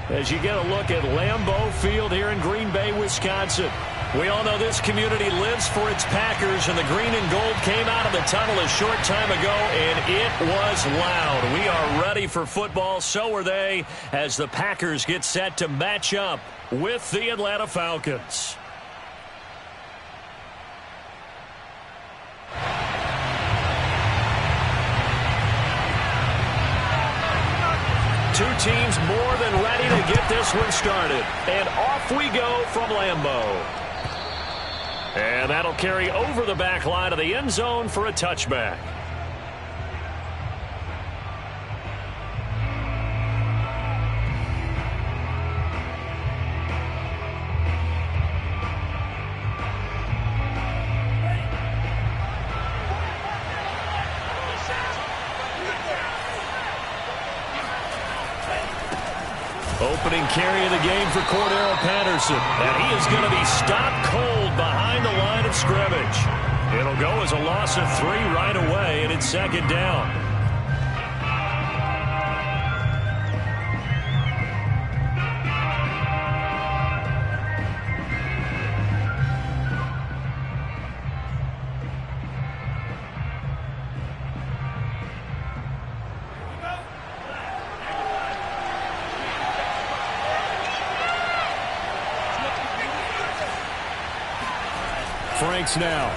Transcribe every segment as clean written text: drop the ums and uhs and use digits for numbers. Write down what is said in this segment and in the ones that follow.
as you get a look at Lambeau Field here in Green Bay, Wisconsin. We all know this community lives for its Packers, and the green and gold came out of the tunnel a short time ago, and it was loud. We are ready for football. So are they, as the Packers get set to match up with the Atlanta Falcons. Two teams more than ready to get this one started. And off we go from Lambeau. And that'll carry over the back line of the end zone for a touchback. Opening carry of the game for Cordero Patterson. And he is going to be stopped cold behind the line of scrimmage. It'll go as a loss of 3 right away, and it's second down. Franks now.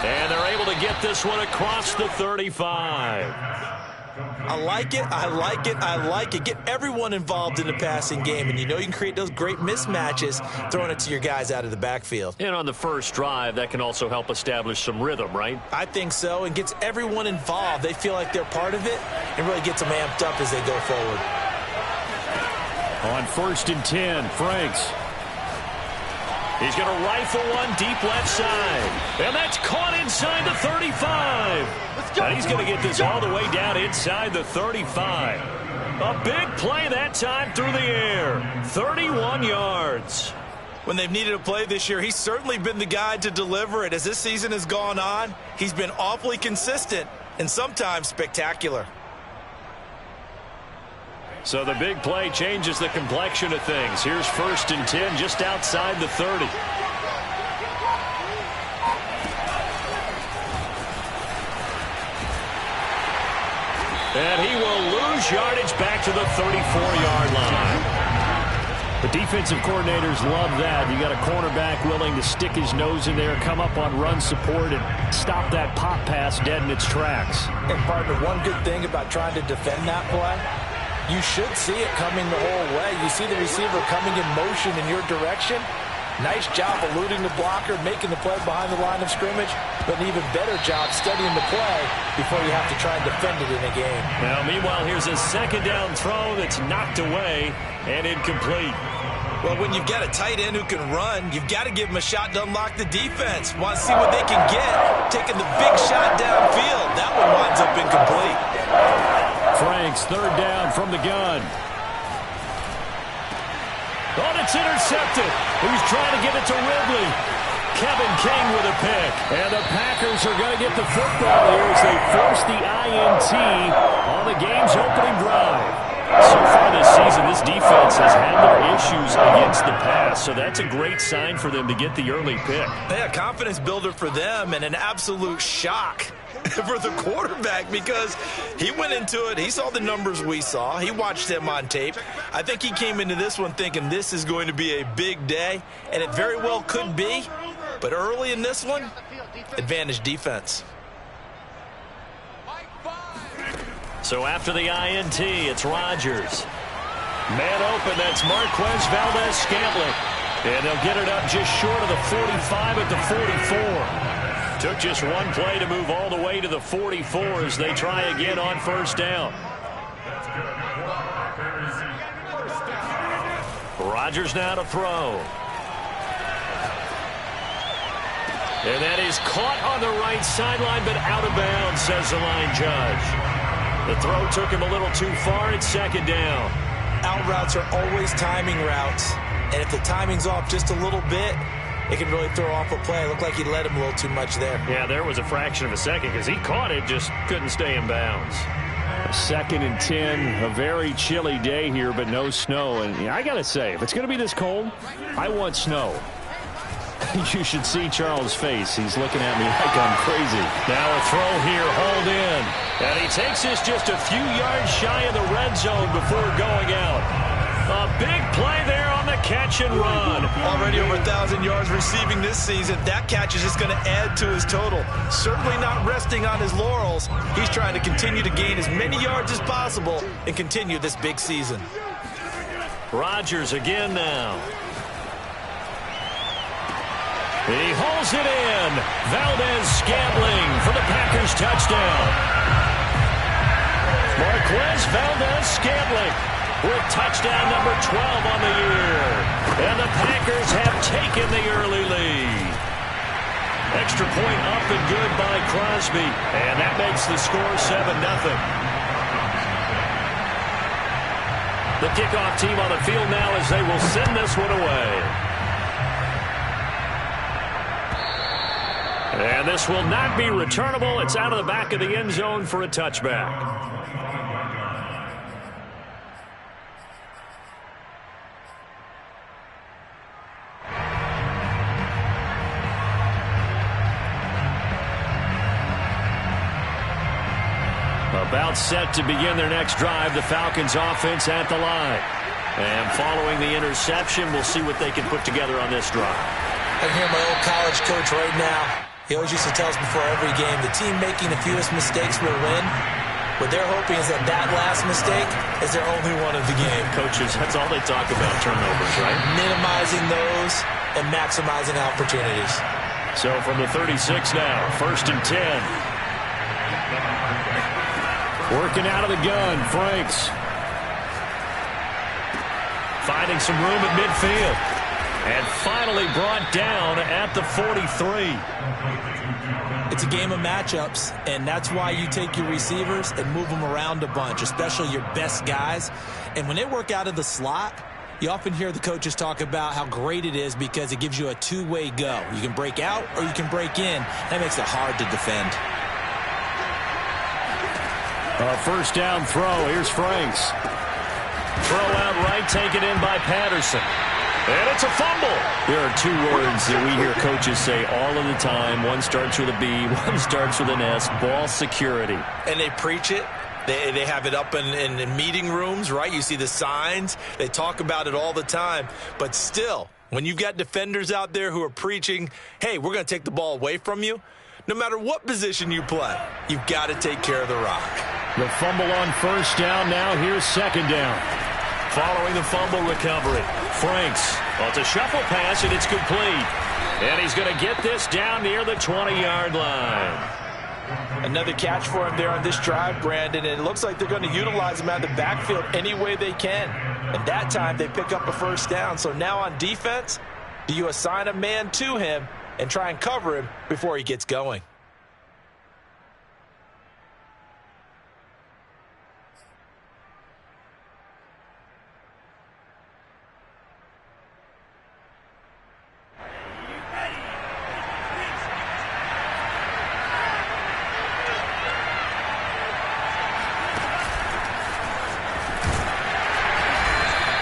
And they're able to get this one across the 35. I like it, I like it, I like it. Get everyone involved in the passing game, and you know you can create those great mismatches throwing it to your guys out of the backfield. And on the first drive, that can also help establish some rhythm, right? I think so, and gets everyone involved. They feel like they're part of it, and really gets them amped up as they go forward. On 1st and 10, Franks. He's going to rifle one deep left side. And that's caught inside the 35. And he's going to get this all the way down inside the 35. A big play that time through the air. 31 yards. When they've needed a play this year, he's certainly been the guy to deliver it. As this season has gone on, he's been awfully consistent and sometimes spectacular. So the big play changes the complexion of things. Here's 1st and 10 just outside the 30. And he will lose yardage back to the 34-yard line. The defensive coordinators love that. You got a cornerback willing to stick his nose in there, come up on run support, and stop that pop pass dead in its tracks. And partner, one good thing about trying to defend that play, you should see it coming the whole way. You see the receiver coming in motion in your direction. Nice job eluding the blocker, making the play behind the line of scrimmage, but an even better job studying the play before you have to try and defend it in a game. Now, meanwhile, here's a second down throw that's knocked away and incomplete. Well, when you've got a tight end who can run, you've got to give him a shot to unlock the defense. Want to see what they can get, taking the big shot downfield. That one winds up incomplete. Franks, 3rd down from the gun. Oh, it's intercepted. He's trying to give it to Ridley. Kevin King with a pick. And the Packers are going to get the football here as they force the INT on the game's opening drive. So far this season, this defense has had their issues against the pass, so that's a great sign for them to get the early pick. Yeah, confidence builder for them and an absolute shock for the quarterback because he went into it. He saw the numbers we saw. He watched them on tape. I think he came into this one thinking this is going to be a big day, and it very well could be. But early in this one, advantage defense. So after the INT, it's Rodgers. Man open, that's Marquez Valdez-Scantling. And they'll get it up just short of the 45 at the 44. Took just one play to move all the way to the 44 as they try again on 1st down. Rodgers now to throw. And that is caught on the right sideline, but out of bounds, says the line judge. The throw took him a little too far. It's 2nd down. Out routes are always timing routes. And if the timing's off just a little bit, it can really throw off a play. It looked like he led him a little too much there. Yeah, there was a fraction of a second because he caught it, just couldn't stay in bounds. 2nd and 10, a very chilly day here, but no snow. And I got to say, if it's going to be this cold, I want snow. You should see Charles' face. He's looking at me like I'm crazy. Now a throw here, hauled in. And he takes this just a few yards shy of the red zone before going out. A big play there on the catch and run. Already over 1,000 yards receiving this season. That catch is just going to add to his total. Certainly not resting on his laurels. He's trying to continue to gain as many yards as possible and continue this big season. Rodgers again now. He hauls it in. Valdez-Scantling for the Packers touchdown. Marquez Valdez-Scantling with touchdown number 12 on the year. And the Packers have taken the early lead. Extra point up and good by Crosby. And that makes the score 7-0. The kickoff team on the field now as they will send this one away. And this will not be returnable. It's out of the back of the end zone for a touchback. About set to begin their next drive, the Falcons offense at the line. And following the interception, we'll see what they can put together on this drive. I can hear my old college coach right now. He always used to tell us before every game, the team making the fewest mistakes will win. What they're hoping is that that last mistake is their only one of the game. Coaches, that's all they talk about, turnovers, right? Minimizing those and maximizing opportunities. So from the 36 now, 1st and 10. Working out of the gun, Franks. Finding some room at midfield. And finally brought down at the 43. It's a game of matchups, and that's why you take your receivers and move them around a bunch, especially your best guys. And when they work out of the slot, you often hear the coaches talk about how great it is because it gives you a two-way go. You can break out or you can break in. That makes it hard to defend. A first down throw. Here's Franks. Throw out right, taken in by Patterson. And it's a fumble. There are two words that we hear coaches say all of the time. One starts with a B, one starts with an S. Ball security. And they preach it. They have it up in meeting rooms, right? You see the signs. They talk about it all the time. But still, when you've got defenders out there who are preaching, hey, we're going to take the ball away from you, no matter what position you play, you've got to take care of the rock. The fumble on first down. Now here's second down. Following the fumble recovery, Franks. Well, it's a shuffle pass, and it's complete. And he's going to get this down near the 20-yard line. Another catch for him there on this drive, Brandon, and it looks like they're going to utilize him out of the backfield any way they can. And that time they pick up a first down. So now on defense, do you assign a man to him and try and cover him before he gets going?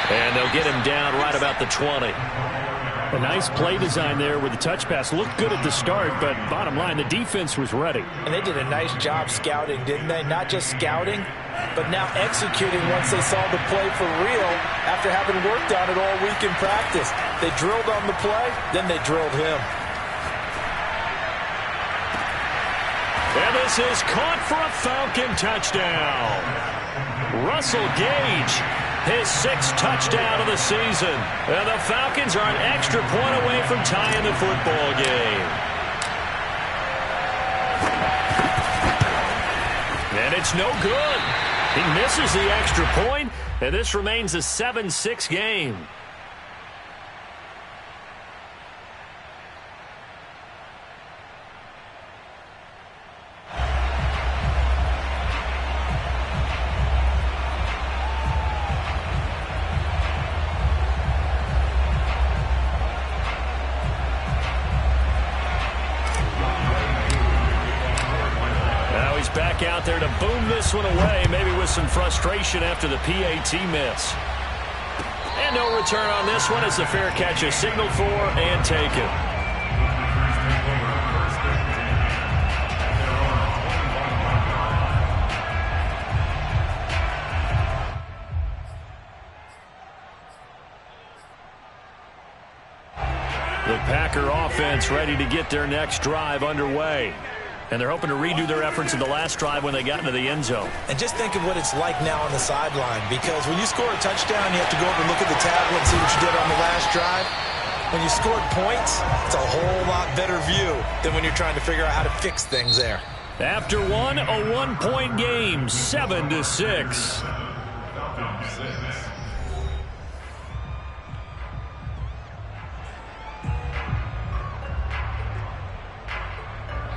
And they'll get him down right about the 20. A nice play design there with the touch pass. Looked good at the start, but bottom line, the defense was ready. And they did a nice job scouting, didn't they? Not just scouting, but now executing once they saw the play for real after having worked on it all week in practice. They drilled on the play, then they drilled him. And this is caught for a Falcon touchdown. Russell Gage, his 6th touchdown of the season. And the Falcons are an extra point away from tying the football game. And it's no good. He misses the extra point, and this remains a 7-6 game. out there to boom this one away, maybe with some frustration after the PAT miss. And no return on this one as the fair catch is signaled for and taken. The Packer offense ready to get their next drive underway. And they're hoping to redo their efforts in the last drive when they got into the end zone. And just think of what it's like now on the sideline, because when you score a touchdown, you have to go over and look at the tablet and see what you did on the last drive. When you scored points, it's a whole lot better view than when you're trying to figure out how to fix things there. After one, a one-point game, 7-6.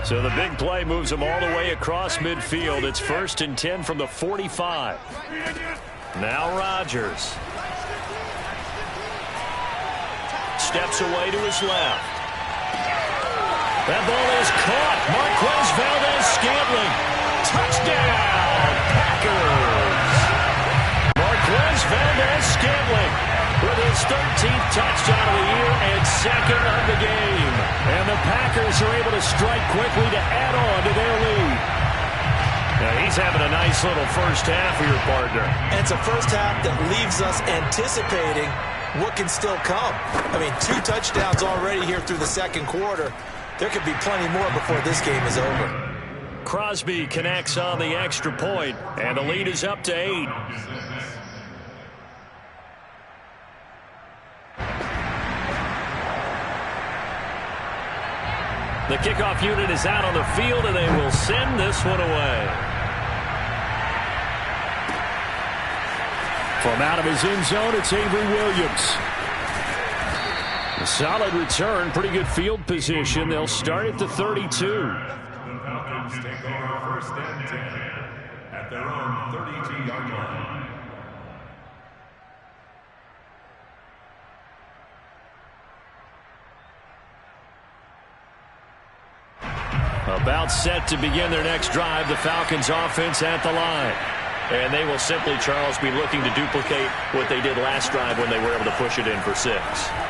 So the big play moves them all the way across midfield. It's 1st and 10 from the 45. Now Rodgers. Steps away to his left. That ball is caught. Marquez Valdes-Scantling. Touchdown, Packers. Marquez Valdes-Scantling with his 13th touchdown of the year and 2nd of the game. And the Packers are able to strike quickly to add on to their lead. Now he's having a nice little first half for your partner. And it's a first half that leaves us anticipating what can still come. I mean, 2 touchdowns already here through the second quarter. There could be plenty more before this game is over. Crosby connects on the extra point, and the lead is up to 8. The kickoff unit is out on the field, and they will send this one away. From out of his end zone, it's Avery Williams. A solid return, pretty good field position. They'll start at the 32. The Falcons take over 1st and 10 at their own 32-yard line. About set to begin their next drive, the Falcons offense at the line. And they will simply, Charles, be looking to duplicate what they did last drive when they were able to push it in for 6.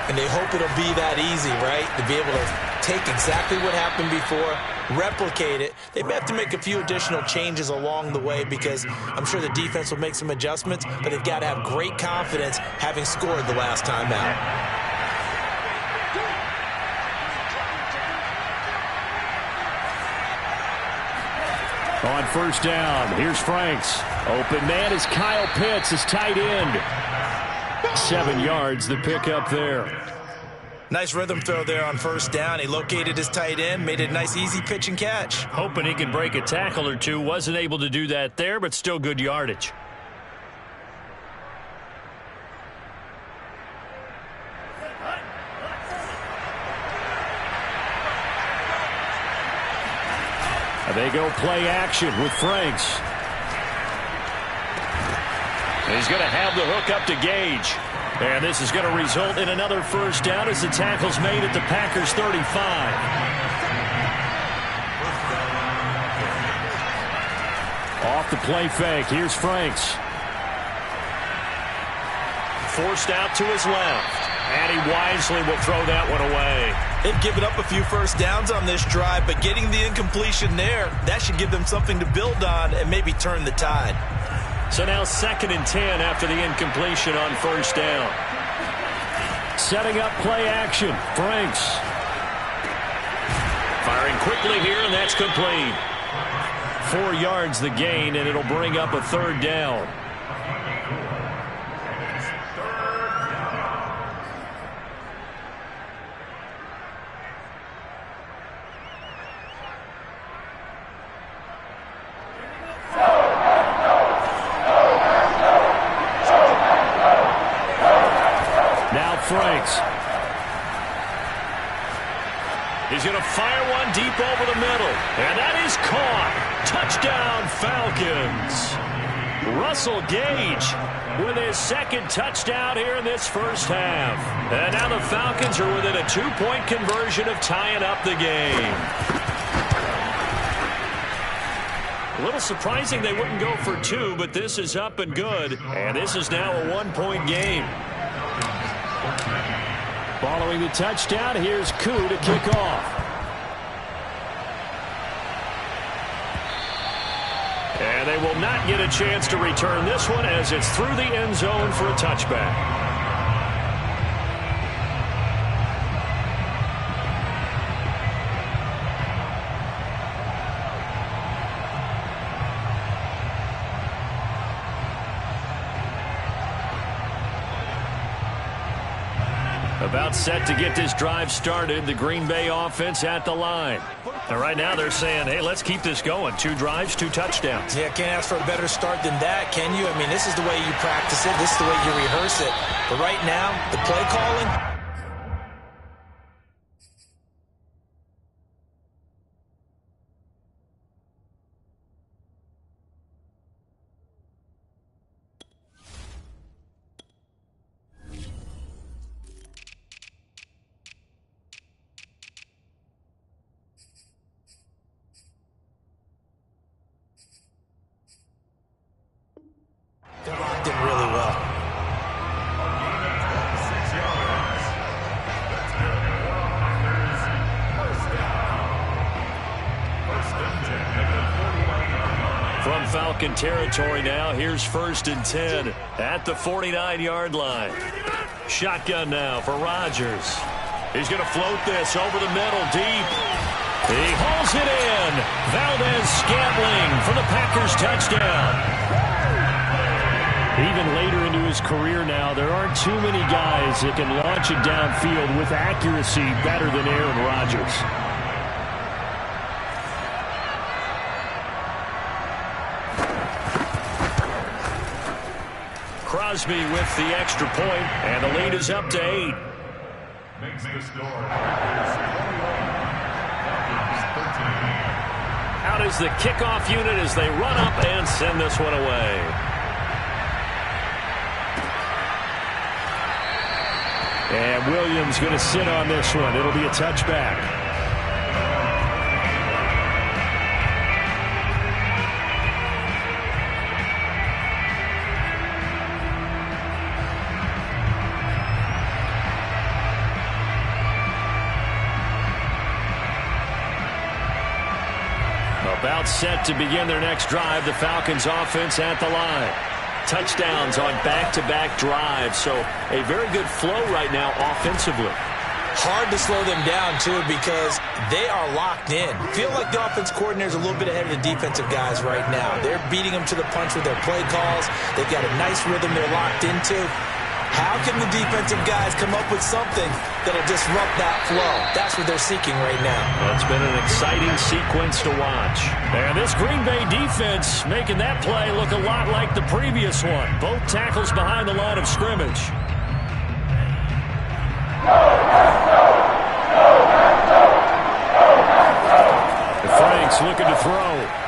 And they hope it'll be that easy, right? To be able to take exactly what happened before, replicate it. They may have to make a few additional changes along the way because I'm sure the defense will make some adjustments, but they've got to have great confidence having scored the last time out. On 1st down, here's Franks. Open man is Kyle Pitts, his tight end. 7 yards, the pickup there. Nice rhythm throw there on 1st down. He located his tight end, made it a nice, easy pitch and catch. Hoping he could break a tackle or two. Wasn't able to do that there, but still good yardage. They go play action with Franks. He's going to have the hook up to Gage. And this is going to result in another 1st down as the tackle's made at the Packers' 35. Off the play fake. Here's Franks. Forced out to his left. And he wisely will throw that one away. They've given up a few 1st downs on this drive, but getting the incompletion there, that should give them something to build on and maybe turn the tide. So now 2nd and 10 after the incompletion on 1st down. Setting up play action. Franks. Firing quickly here, and that's complete. 4 yards the gain, and it'll bring up a 3rd down. Franks. He's going to fire one deep over the middle. And that is caught. Touchdown, Falcons. Russell Gage with his 2nd touchdown here in this 1st half. And now the Falcons are within a 2-point conversion of tying up the game. A little surprising they wouldn't go for two, but this is up and good. And this is now a one-point game. Following the touchdown, here's Koo to kick off. And they will not get a chance to return this one as it's through the end zone for a touchback. About set to get this drive started. The Green Bay offense at the line. And right now they're saying, hey, let's keep this going. 2 drives, 2 touchdowns. Yeah, can't ask for a better start than that, can you? I mean, this is the way you practice it. This is the way you rehearse it. But right now, the play calling... They're locked in really well. From Falcon territory now, here's 1st and 10 at the 49-yard line. Shotgun now for Rodgers. He's going to float this over the middle deep. He hauls it in. Valdez-Scantling for the Packers touchdown. Even later into his career now, there aren't too many guys that can launch it downfield with accuracy better than Aaron Rodgers. Crosby with the extra point, and the lead is up to 8. Makes the score. Out is the kickoff unit as they run up and send this one away. And Williams going to sit on this one. It'll be a touchback. About set to begin their next drive. The Falcons offense at the line. Touchdowns on back-to-back drives, so a very good flow right now offensively. Hard to slow them down, too, because they are locked in. Feel like the offense coordinator is a little bit ahead of the defensive guys right now. They're beating them to the punch with their play calls. They've got a nice rhythm they're locked into. How can the defensive guys come up with something that'll disrupt that flow? That's what they're seeking right now. Well, it's been an exciting sequence to watch. And this Green Bay defense making that play look a lot like the previous one. Both tackles behind the line of scrimmage. Franks looking to throw.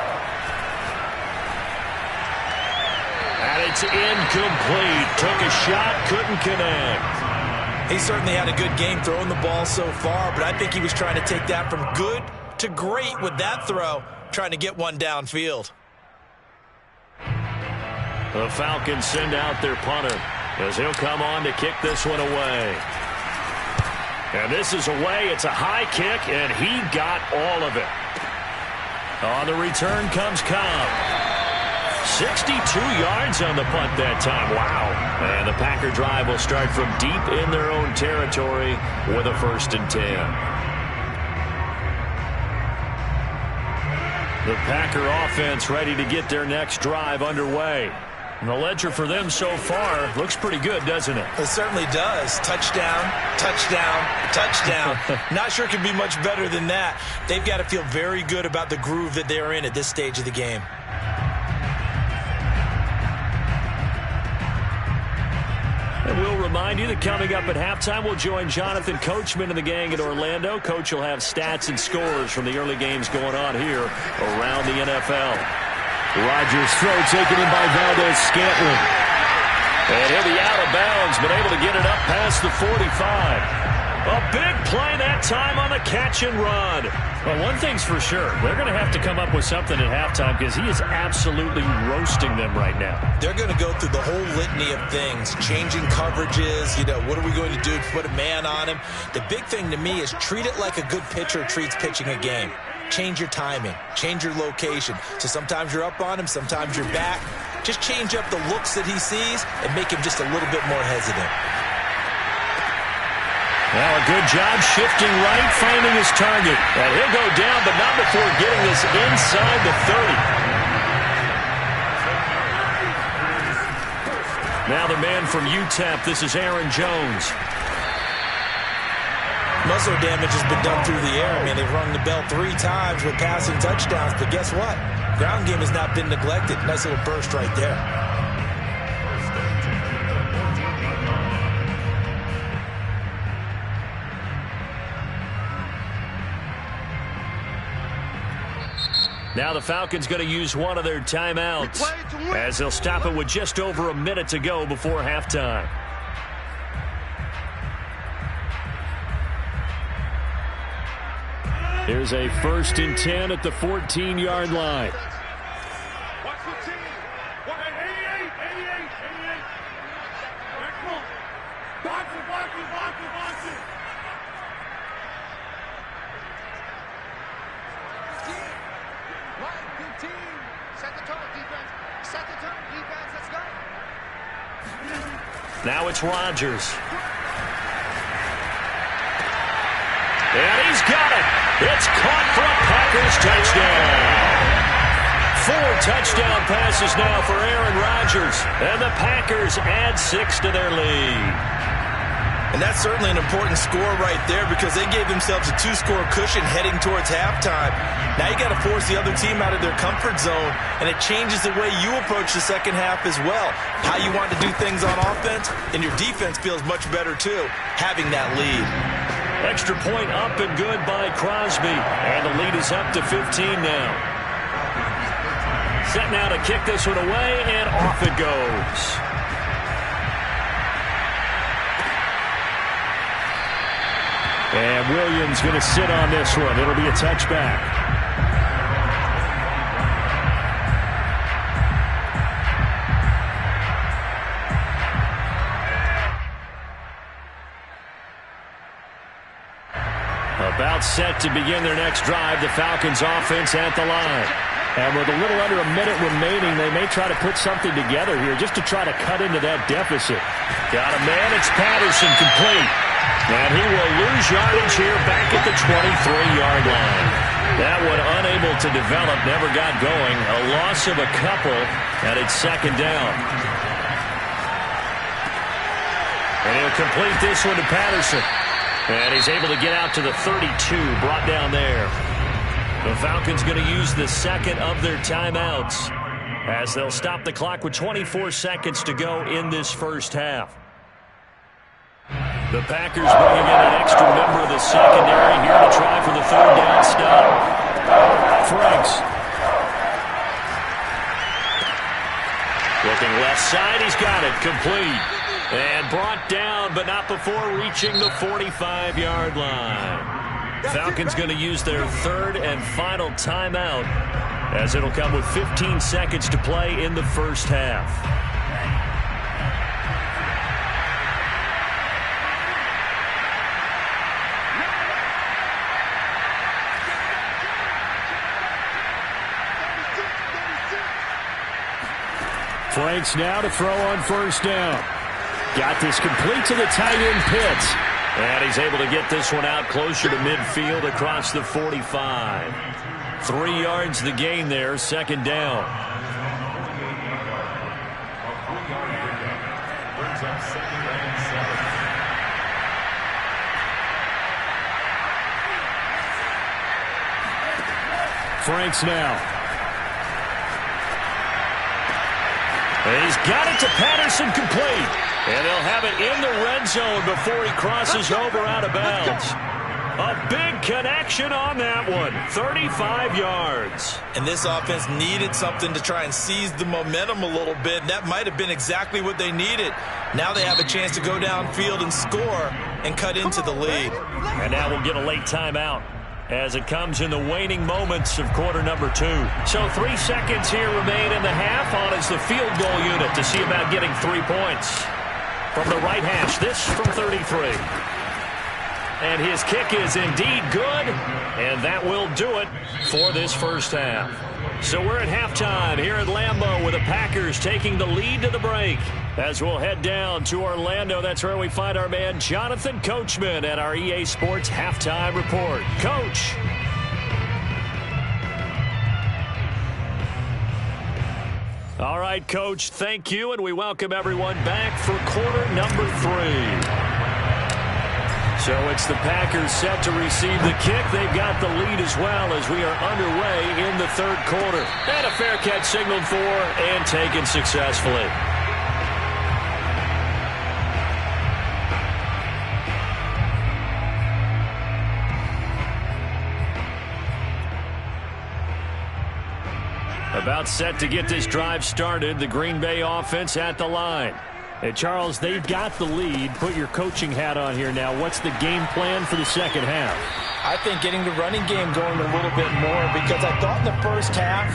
It's incomplete. Took a shot, couldn't connect. He certainly had a good game throwing the ball so far, but I think he was trying to take that from good to great with that throw, trying to get one downfield. The Falcons send out their punter as he'll come on to kick this one away. And this is away. It's a high kick, and he got all of it. On the return comes Cobb. 62 yards on the punt that time. Wow. And the Packer drive will start from deep in their own territory with a 1st and 10. The Packer offense ready to get their next drive underway. And the ledger for them so far looks pretty good, doesn't it? It certainly does. Touchdown, touchdown, touchdown. Not sure it could be much better than that. They've got to feel very good about the groove that they're in at this stage of the game. And we'll remind you that coming up at halftime, we'll join Jonathan Coachman and the gang in Orlando. Coach will have stats and scores from the early games going on here around the NFL. Rodgers' throw taken in by Valdez-Scantling. And he'll be out of bounds, but able to get it up past the 45. A big play that time on the catch and run. Well, one thing's for sure. They're going to have to come up with something at halftime because he is absolutely roasting them right now. They're going to go through the whole litany of things, changing coverages, what are we going to do to put a man on him? The big thing to me is treat it like a good pitcher treats pitching a game. Change your timing, change your location. So sometimes you're up on him, sometimes you're back. Just change up the looks that he sees and make him just a little bit more hesitant. Well, a good job shifting right, finding his target. And he'll go down, but not before getting this inside the 30. Now the man from UTEP, this is Aaron Jones. Muzzle damage has been done through the air. I mean, they've rung the bell 3 times with passing touchdowns, but guess what? Ground game has not been neglected. Nice little burst right there. Now the Falcons going to use one of their timeouts as they'll stop it with just over a minute to go before halftime. Here's a 1st and 10 at the 14-yard line. Now it's Rodgers. And he's got it. It's caught for a Packers touchdown. 4 touchdown passes now for Aaron Rodgers. And the Packers add 6 to their lead. And that's certainly an important score right there because they gave themselves a 2-score cushion heading towards halftime. Now you got to force the other team out of their comfort zone, and it changes the way you approach the second half as well. How you want to do things on offense, and your defense feels much better too, having that lead. Extra point up and good by Crosby, and the lead is up to 15 now. Set now to kick this one away, and off it goes. And Williams going to sit on this one. It'll be a touchback. About set to begin their next drive, the Falcons offense at the line. And with a little under a minute remaining, they may try to put something together here just to try to cut into that deficit. Got a man, it's Patterson, complete. And he will lose yardage here back at the 23-yard line. That one unable to develop, never got going. A loss of a couple, and it's 2nd down. And he'll complete this one to Patterson. And he's able to get out to the 32, brought down there. The Falcons going to use the 2nd of their timeouts as they'll stop the clock with 24 seconds to go in this first half. The Packers bringing in an extra member of the secondary here to try for the 3rd down stop. Franks. Looking left side, he's got it, complete. And brought down, but not before reaching the 45-yard line. Falcons going to use their 3rd and final timeout as it'll come with 15 seconds to play in the first half. Franks now to throw on 1st down. Got this complete to the tight end Pitts. And he's able to get this one out closer to midfield across the 45. 3 yards the gain there, 2nd down. Franks now. And he's got it to Patterson, complete. And they'll have it in the red zone before he crosses over out of bounds. A big connection on that one. 35 yards. And this offense needed something to try and seize the momentum a little bit. And that might have been exactly what they needed. Now they have a chance to go downfield and score and cut into the lead. And now we'll get a late timeout as it comes in the waning moments of quarter number 2. So 3 seconds here remain in the half. On is the field goal unit to see about getting 3 points. From the right hash, this from 33. And his kick is indeed good, and that will do it for this first half. So we're at halftime here at Lambeau with the Packers taking the lead to the break. As we'll head down to Orlando, that's where we find our man Jonathan Coachman at our EA Sports Halftime Report. Coach. All right, Coach, thank you, and we welcome everyone back for quarter number 3. So it's the Packers set to receive the kick. They've got the lead as well as we are underway in the third quarter. And a fair catch signaled for and taken successfully. About set to get this drive started, the Green Bay offense at the line. Hey, Charles, they've got the lead. Put your coaching hat on here now. What's the game plan for the second half? I think getting the running game going a little bit more, because I thought in the first half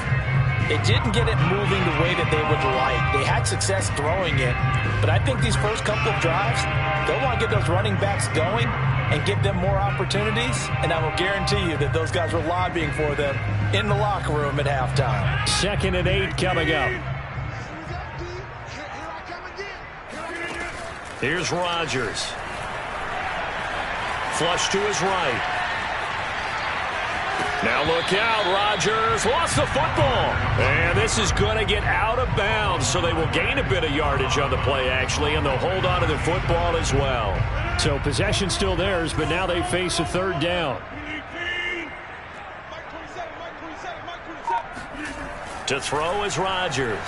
it didn't get it moving the way that they would like. They had success throwing it, but I think these first couple of drives, they'll want to get those running backs going and give them more opportunities, and I will guarantee you that those guys were lobbying for them in the locker room at halftime. 2nd and 8 coming up. Here's Rodgers. Flush to his right. Now look out, Rodgers lost the football. And this is going to get out of bounds, so they will gain a bit of yardage on the play, actually, and they'll hold on to the football as well. So possession still theirs, but now they face a third down. To throw is Rodgers.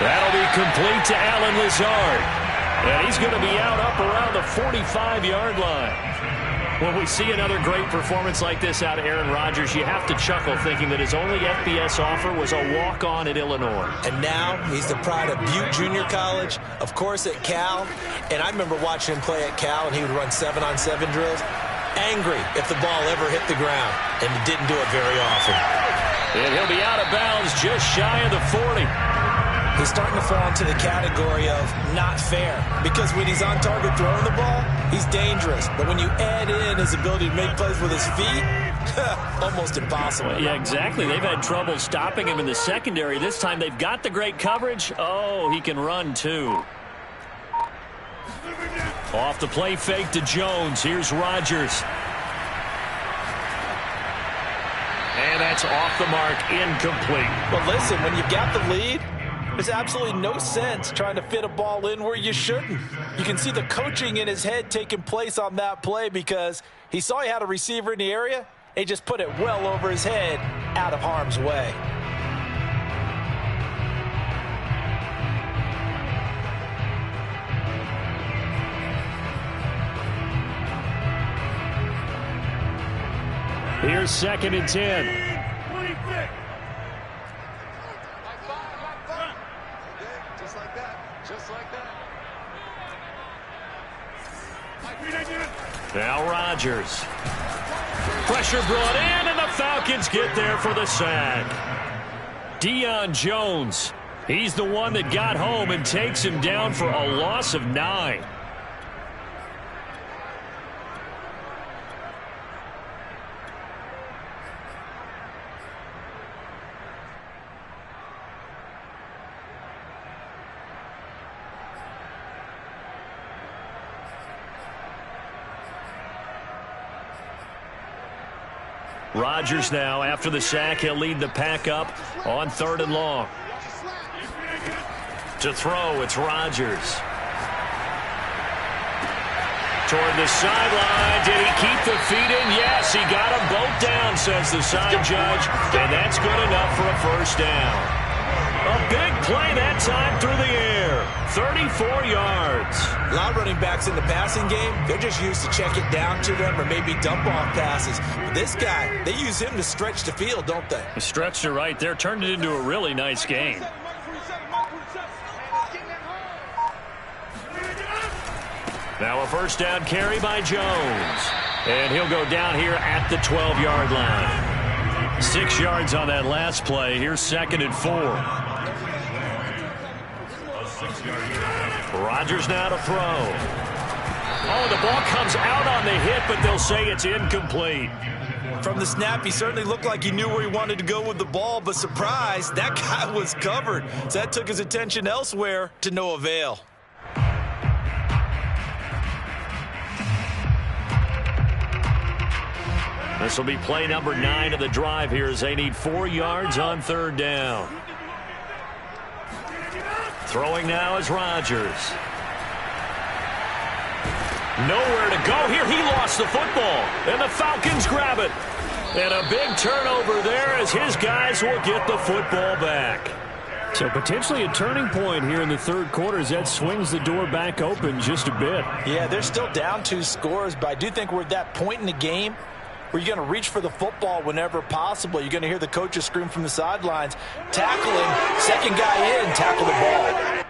That'll be complete to Allen Lazard. And he's going to be out up around the 45-yard line. When we see another great performance like this out of Aaron Rodgers, you have to chuckle thinking that his only FBS offer was a walk-on at Illinois. And now he's the pride of Butte Junior College, of course at Cal. And I remember watching him play at Cal, and he would run 7-on-7 drills. Angry if the ball ever hit the ground, and he didn't do it very often. And he'll be out of bounds just shy of the 40. He's starting to fall into the category of not fair, because when he's on target throwing the ball, he's dangerous. But when you add in his ability to make plays with his feet, almost impossible. Yeah, exactly. They've had trouble stopping him in the secondary. This time they've got the great coverage. Oh, he can run too. Off the play fake to Jones. Here's Rodgers. And that's off the mark, incomplete. But listen, when you've got the lead, there's absolutely no sense trying to fit a ball in where you shouldn't. You can see the coaching in his head taking place on that play, because he saw he had a receiver in the area, and he just put it well over his head out of harm's way. Here's 2nd and 10. Now Rodgers. Pressure brought in, and the Falcons get there for the sack. Deion Jones, he's the one that got home and takes him down for a loss of 9. Rodgers now, after the sack, he'll lead the pack up on 3rd and long. To throw, it's Rodgers. Toward the sideline. Did he keep the feet in? Yes, he got them both down, says the side judge. And that's good enough for a first down. A big play that time through the air. 34 yards. A lot of running backs in the passing game, they're just used to check it down to them or maybe dump off passes. But this guy, they use him to stretch the field, don't they? He stretched it right there, turned it into a really nice game. Now a first down carry by Jones. And he'll go down here at the 12-yard line. 6 yards on that last play. Here's 2nd and 4. Rodgers now to throw. Oh, the ball comes out on the hit, but they'll say it's incomplete. From the snap, he certainly looked like he knew where he wanted to go with the ball, but surprise, that guy was covered. So that took his attention elsewhere to no avail. This will be play number 9 of the drive here as they need 4 yards on 3rd down. Throwing now is Rodgers. Nowhere to go here. He lost the football, and the Falcons grab it. And a big turnover there as his guys will get the football back. So potentially a turning point here in the 3rd quarter as that swings the door back open just a bit. Yeah, they're still down 2 scores, but I do think we're at that point in the game where you're going to reach for the football whenever possible. You're going to hear the coaches scream from the sidelines, tackle him, second guy in, tackle the ball.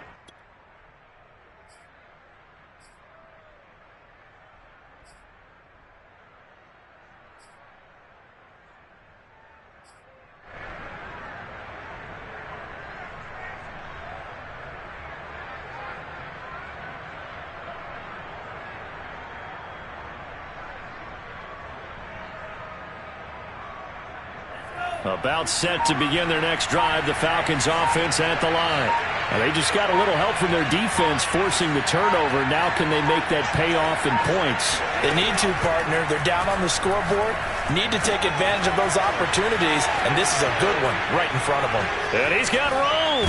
About set to begin their next drive, the Falcons offense at the line. Now they just got a little help from their defense forcing the turnover. Now can they make that pay off in points? They need to, partner. They're down on the scoreboard. Need to take advantage of those opportunities, and this is a good one right in front of them. And he's got room.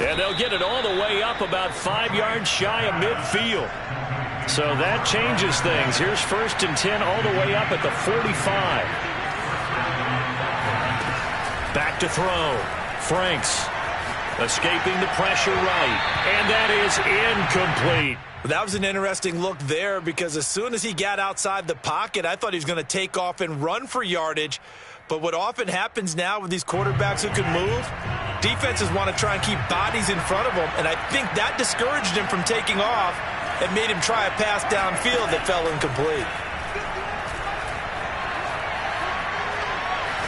And they'll get it all the way up about 5 yards shy of midfield. So that changes things. Here's 1st and 10 all the way up at the 45. Back to throw. Franks escaping the pressure right. And that is incomplete. That was an interesting look there because as soon as he got outside the pocket, I thought he was going to take off and run for yardage. But what often happens now with these quarterbacks who can move, defenses want to try and keep bodies in front of them. And I think that discouraged him from taking off and made him try a pass downfield that fell incomplete.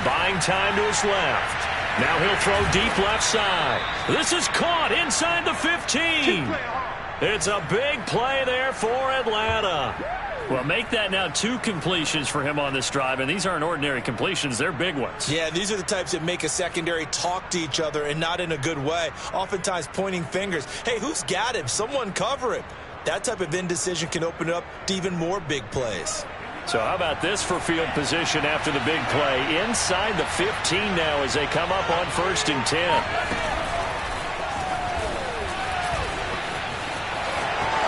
Buying time to his left. Now he'll throw deep left side. This is caught inside the 15. It's a big play there for Atlanta. Well, make that now 2 completions for him on this drive, and these aren't ordinary completions. They're big ones. Yeah, these are the types that make a secondary talk to each other and not in a good way. Oftentimes pointing fingers. Hey, who's got him? Someone cover him. That type of indecision can open up to even more big plays. So how about this for field position after the big play? Inside the 15 now as they come up on 1st and 10.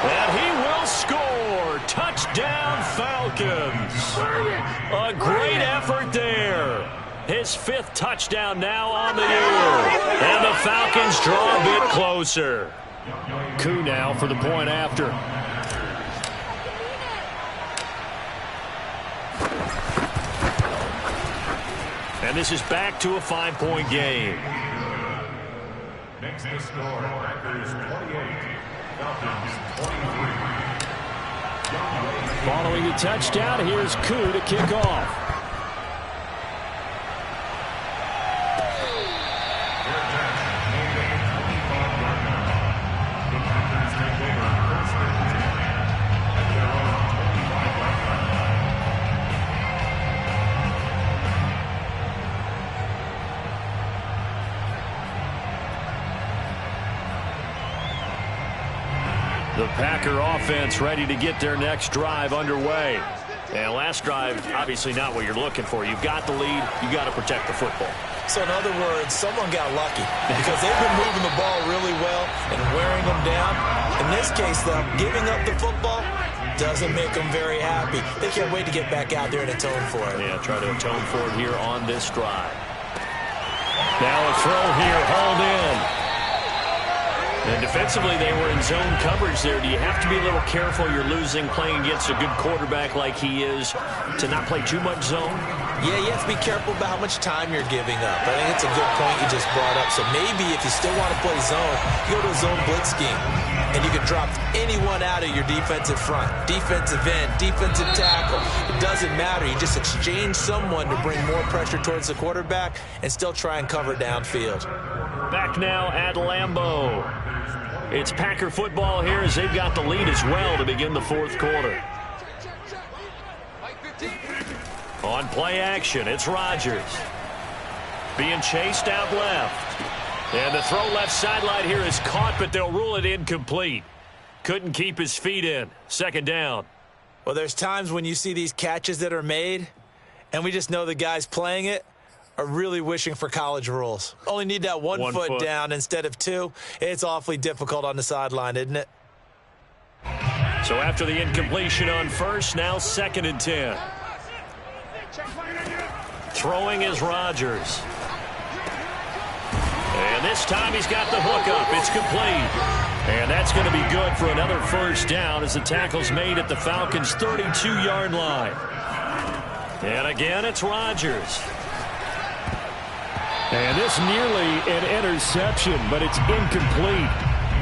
And he will score. Touchdown, Falcons. A great effort there. His 5th touchdown now on the year. And the Falcons draw a bit closer. Koo now for the point after. And this is back to a 5-point game. Next to score, Packers 28, Falcons 23. Following the touchdown, here's Koo to kick off. The Packer offense ready to get their next drive underway. And last drive, obviously not what you're looking for. You've got the lead. You've got to protect the football. So in other words, someone got lucky because they've been moving the ball really well and wearing them down. In this case, though, giving up the football doesn't make them very happy. They can't wait to get back out there and atone for it. Yeah, try to atone for it here on this drive. Now a throw here, hauled in. And defensively, they were in zone coverage there. Do you have to be a little careful you're losing playing against a good quarterback like he is to not play too much zone? Yeah, you have to be careful about how much time you're giving up. I think it's a good point you just brought up. So maybe if you still want to play zone, you go to a zone blitz scheme. And you can drop anyone out of your defensive front. Defensive end, defensive tackle. It doesn't matter. You just exchange someone to bring more pressure towards the quarterback and still try and cover downfield. Back now at Lambeau. It's Packer football here as they've got the lead as well to begin the fourth quarter. On play action, it's Rodgers. Being chased out left. And the throw left sideline here is caught, but they'll rule it incomplete. Couldn't keep his feet in. Second down. Well, there's times when you see these catches that are made, and we just know the guys playing it are really wishing for college rules. Only need that one foot down instead of two. It's awfully difficult on the sideline, isn't it? So after the incompletion on first, now 2nd and 10. Throwing is Rodgers. And this time he's got the hook up. It's complete. And that's going to be good for another first down as the tackle's made at the Falcons' 32-yard line. And again, it's Rodgers. And this nearly an interception, but it's incomplete.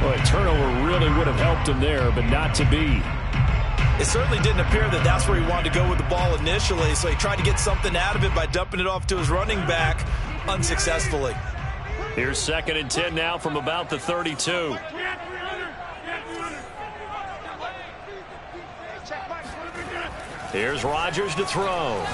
Well, a turnover really would have helped him there, but not to be. It certainly didn't appear that that's where he wanted to go with the ball initially, so he tried to get something out of it by dumping it off to his running back unsuccessfully. Here's 2nd and 10 now from about the 32. Here's Rodgers to throw.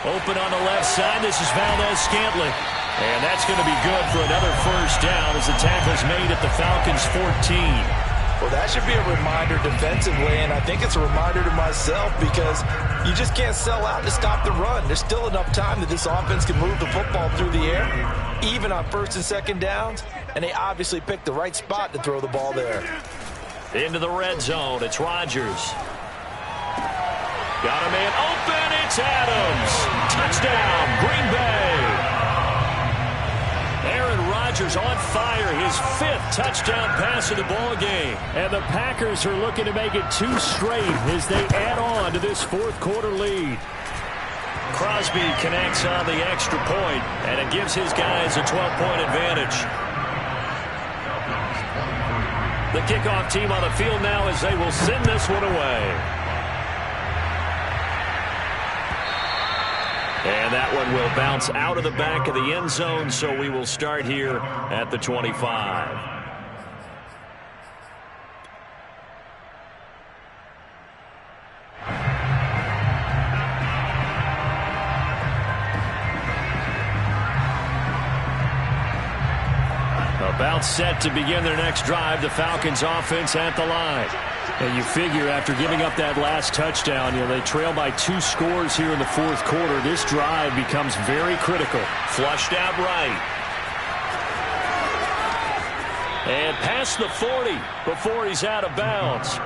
Open on the left side. This is Valdez-Scantling. And that's going to be good for another first down as the tackle's made at the Falcons' 14. Well, that should be a reminder defensively, and I think it's a reminder to myself because you just can't sell out to stop the run. There's still enough time that this offense can move the football through the air, even on 1st and 2nd downs, and they obviously picked the right spot to throw the ball there. Into the red zone, it's Rodgers. Got a man open, it's Adams. Touchdown, Green Bay. Aaron Rodgers on fire, his 5th touchdown pass of the ball game. And the Packers are looking to make it 2 straight as they add on to this fourth quarter lead. Crosby connects on the extra point, and it gives his guys a 12-point advantage. The kickoff team on the field now as they will send this one away. And that one will bounce out of the back of the end zone, so we will start here at the 25. About set to begin their next drive, the Falcons offense at the line. And you figure after giving up that last touchdown, they trail by 2 scores here in the fourth quarter. This drive becomes very critical. Flushed out right. And past the 40 before he's out of bounds.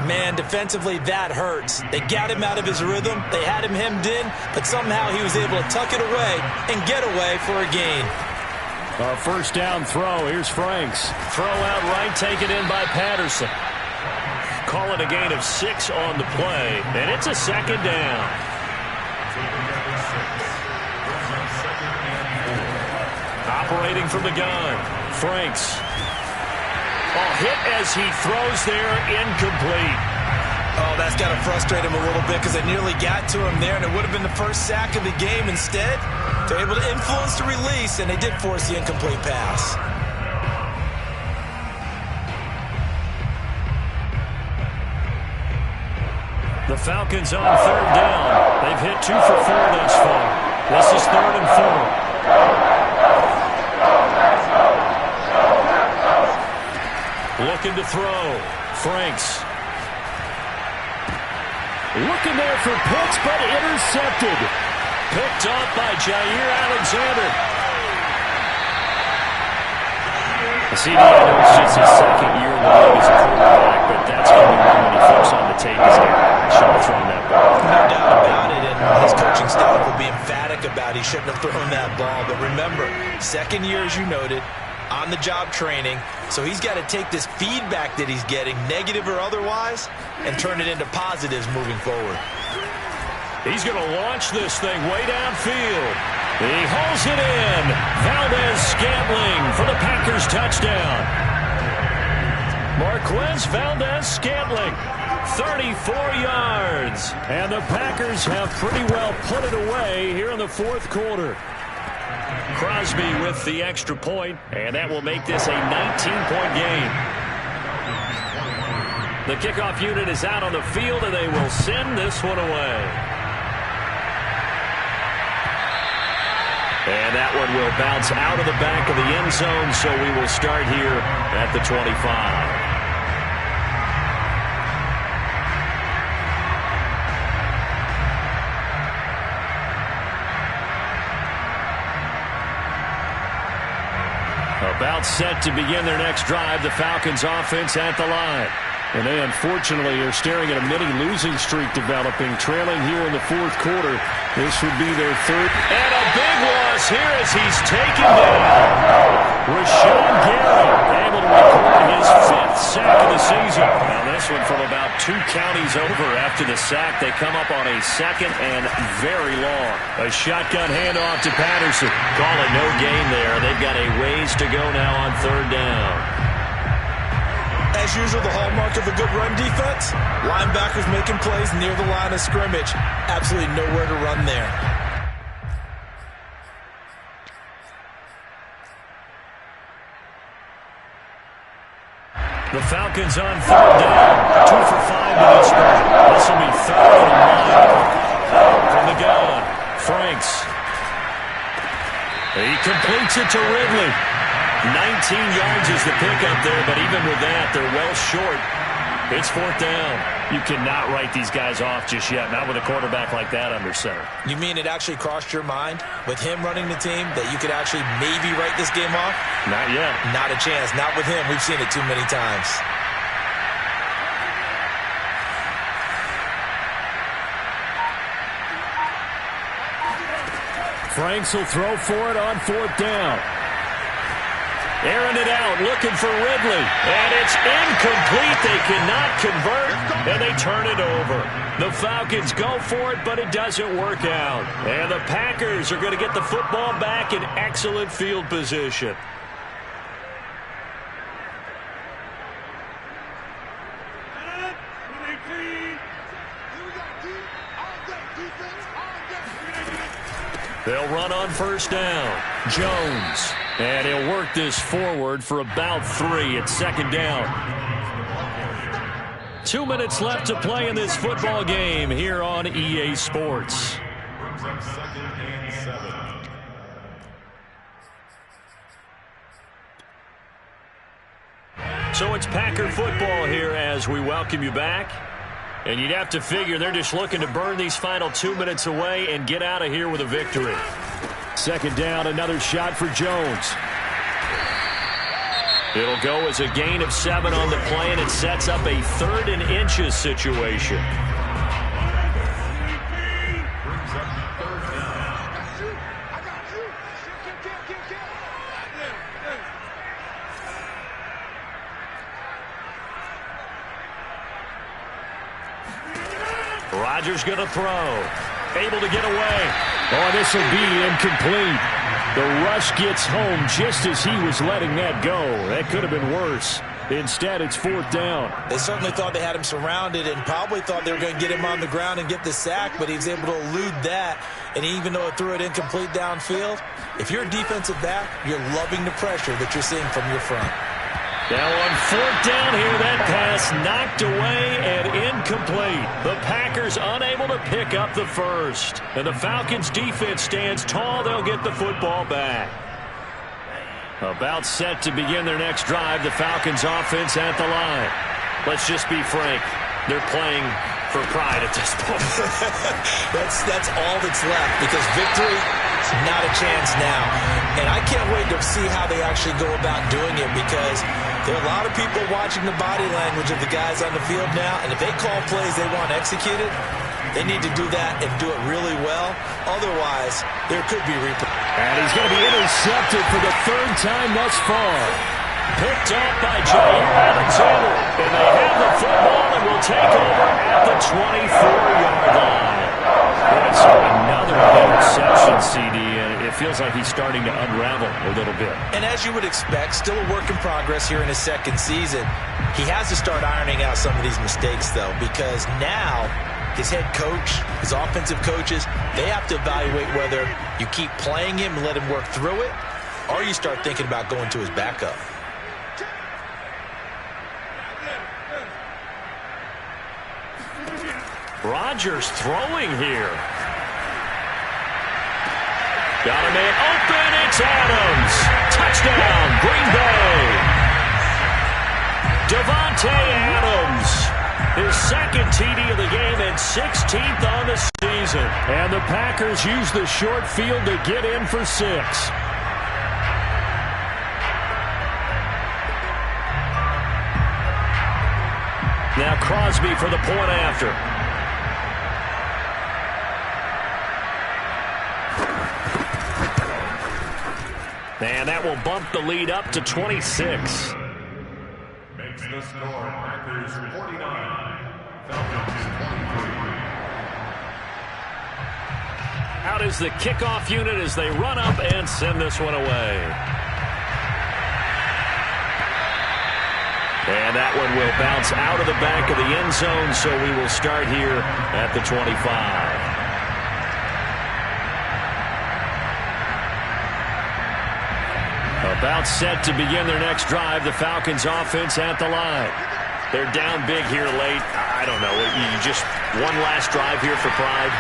Man, defensively, that hurts. They got him out of his rhythm. They had him hemmed in, but somehow he was able to tuck it away and get away for a gain. A first down throw. Here's Franks. Throw out right, taken in by Patterson. Call it a gain of 6 on the play, and it's a 2nd down. Operating from the gun, Franks. Hit as he throws there, incomplete. Oh, that's got to frustrate him a little bit because they nearly got to him there, and it would have been the first sack of the game. Instead, they're able to influence the release, and they did force the incomplete pass. The Falcons on 3rd down. They've hit 2 for 4 thus far. This is 3rd and 4. Looking to throw. Franks. Looking there for Pitts, but intercepted. Picked up by Jair Alexander. CD, I know it's just his 2nd year in the league as a quarterback, but that's going to be one when he flips on the tape. He's going to should have thrown that ball. No doubt about it, and his coaching staff will be emphatic about he shouldn't have thrown that ball. But remember, 2nd year, as you noted, on-the-job training. So he's got to take this feedback that he's getting, negative or otherwise, and turn it into positives moving forward. He's going to launch this thing way downfield. He hauls it in. Valdez-Scantling for the Packers touchdown. Marquez Valdez-Scantling, 34 yards. And the Packers have pretty well put it away here in the fourth quarter. Crosby with the extra point, and that will make this a 19-point game. The kickoff unit is out on the field, and they will send this one away. And that one will bounce out of the back of the end zone, so we will start here at the 25. About set to begin their next drive, the Falcons offense at the line. And they unfortunately are staring at a mini losing streak developing, trailing here in the fourth quarter. This would be their third. And a big loss here as he's taken down. Rashawn Gary able to record his fifth sack of the season. Now this one from about 2 counties over after the sack. They come up on a second and very long. A shotgun handoff to Patterson. Call it no gain there. They've got a ways to go now on third down. As usual, the hallmark of a good run defense, linebackers making plays near the line of scrimmage. Absolutely nowhere to run there. The Falcons on third down. 2 for 5 to this point. This will be third and 9. From the gun, Franks. He completes it to Ridley. 19 yards is the pickup there, but even with that, they're well short. It's fourth down. You cannot write these guys off just yet, not with a quarterback like that under center. You mean it actually crossed your mind with him running the team that you could actually maybe write this game off? Not yet. Not a chance. Not with him. We've seen it too many times. Franks will throw for it on fourth down. Airing it out, looking for Ridley. And it's incomplete. They cannot convert, and they turn it over. The Falcons go for it, but it doesn't work out. And the Packers are going to get the football back in excellent field position. They'll run on first down. Jones. And he'll work this forward for about 3 at second down. 2 minutes left to play in this football game here on EA Sports. So it's Packer football here as we welcome you back. And you'd have to figure they're just looking to burn these final 2 minutes away and get out of here with a victory. Second down, another shot for Jones. It'll go as a gain of 7 on the play, and it sets up a 3rd and inches situation. Rodgers going to throw. Able to get away. Oh, this will be incomplete. The rush gets home just as he was letting that go. That could have been worse. Instead, it's fourth down. They certainly thought they had him surrounded and probably thought they were going to get him on the ground and get the sack, but he was able to elude that. And even though it threw it incomplete downfield, if you're a defensive back, you're loving the pressure that you're seeing from your front. Now on fourth down here, that pass knocked away and incomplete. The Packers unable to pick up the first. And the Falcons defense stands tall. They'll get the football back. About set to begin their next drive, the Falcons offense at the line. Let's just be frank. They're playing for pride at this point. That's all that's left because victory, not a chance now. And I can't wait to see how they actually go about doing it because there are a lot of people watching the body language of the guys on the field now, and if they call plays they want executed, they need to do that and do it really well. Otherwise, there could be repercussions. And he's going to be intercepted for the third time thus far. Picked up by Jair Alexander. And they have the football and will take over at the 24-yard line. That's another interception, CD, and it feels like he's starting to unravel a little bit. And as you would expect, still a work in progress here in his second season. He has to start ironing out some of these mistakes, though, because now his head coach, his offensive coaches, they have to evaluate whether you keep playing him and let him work through it, or you start thinking about going to his backup. Rodgers throwing here. Got a man open. It's Adams. Touchdown, Green Bay. Devontae Adams. His second TD of the game and 16th on the season. And the Packers use the short field to get in for 6. Now Crosby for the point after. And that will bump the lead up to 26. Makes the score Packers 49, Falcons 23. Out is the kickoff unit as they run up and send this one away. And that one will bounce out of the back of the end zone, so we will start here at the 25. About set to begin their next drive, the Falcons offense at the line. They're down big here late. I don't know. You just one last drive here for pride.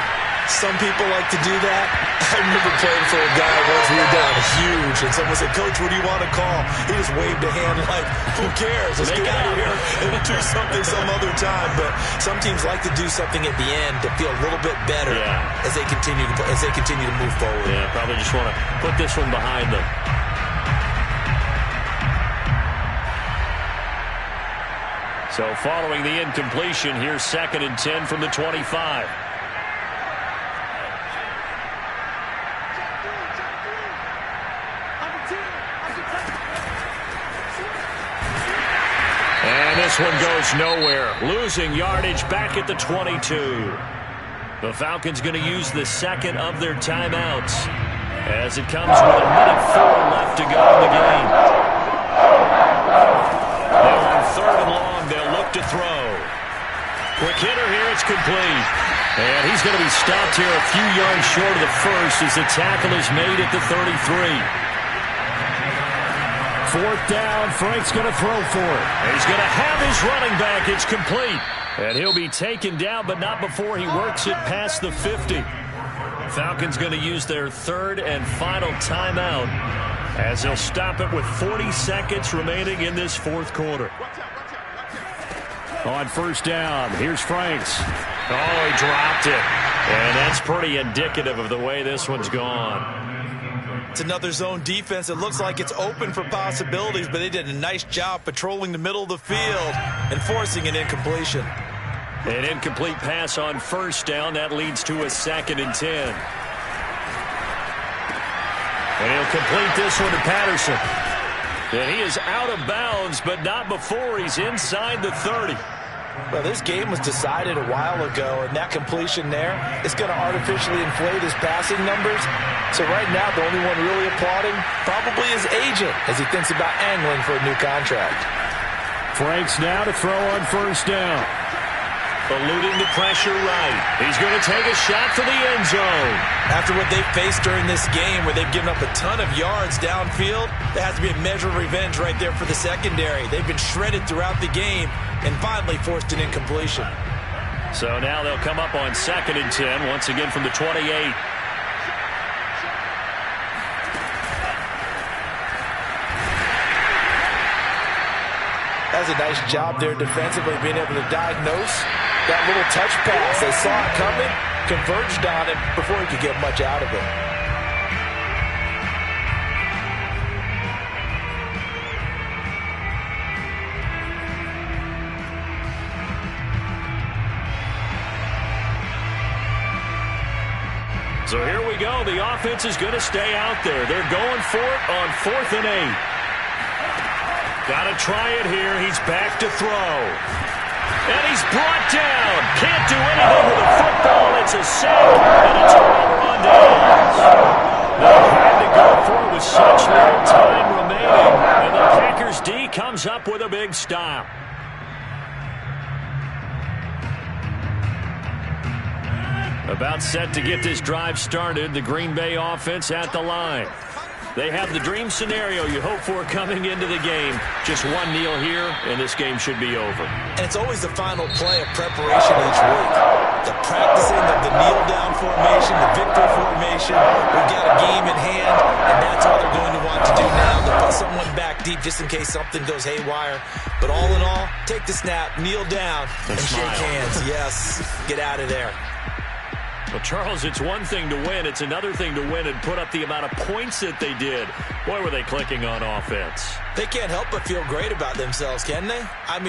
Some people like to do that. I remember playing for a guy once we were down huge, and someone said, "Coach, what do you want to call?" He just waved a hand like, "Who cares? Let's get out of here and do something some other time." But some teams like to do something at the end to feel a little bit better as they continue to move forward. Yeah, probably just want to put this one behind them. So following the incompletion, here's 2nd and 10 from the 25. And this one goes nowhere. Losing yardage back at the 22. The Falcons going to use the second of their timeouts as it comes with 1:04 left to go in the game. Now on 3rd and long, they'll look to throw. Quick hitter here, it's complete. And he's going to be stopped here a few yards short of the first as the tackle is made at the 33. 4th down, Frank's going to throw for it. He's going to have his running back. It's complete. And he'll be taken down, but not before he works it past the 50. Falcons going to use their 3rd and final timeout as they'll stop it with 40 seconds remaining in this 4th quarter. On 1st down, here's Franks. Oh, he dropped it. And that's pretty indicative of the way this one's gone. It's another zone defense. It looks like it's open for possibilities, but they did a nice job patrolling the middle of the field and forcing an incompletion. An incomplete pass on 1st down. That leads to a 2nd and 10. And he'll complete this one to Patterson. And he is out of bounds, but not before he's inside the 30. Well, this game was decided a while ago, and that completion there is going to artificially inflate his passing numbers. So right now, the only one really applauding probably his agent as he thinks about angling for a new contract. Franks now to throw on 1st down. Eluding the pressure right. He's going to take a shot for the end zone. After what they've faced during this game where they've given up a ton of yards downfield, there has to be a measure of revenge right there for the secondary. They've been shredded throughout the game and finally forced an incompletion. So now they'll come up on 2nd and 10, once again from the 28. That's a nice job there defensively, being able to diagnose that little touch pass. They saw it coming, converged on it before he could get much out of it. So here we we go. The offense is going to stay out there. They're going for it on 4th and 8. Got to try it here. He's back to throw. And he's brought down. Can't do anything with the football. It's a sack and a turnover on downs. They had to go for it with such little time remaining. And the Packers D comes up with a big stop. About set to get this drive started, the Green Bay offense at the line. They have the dream scenario you hope for coming into the game. Just one kneel here, and this game should be over. And it's always the final play of preparation each week. The practicing of the kneel-down formation, the victory formation. We've got a game in hand, and that's all they're going to want to do now. To put someone back deep just in case something goes haywire. But all in all, take the snap, kneel down, and shake hands. Yes, get out of there. Well, Charles, it's one thing to win. It's another thing to win and put up the amount of points that they did. Boy, were they clicking on offense. They can't help but feel great about themselves, can they? I mean,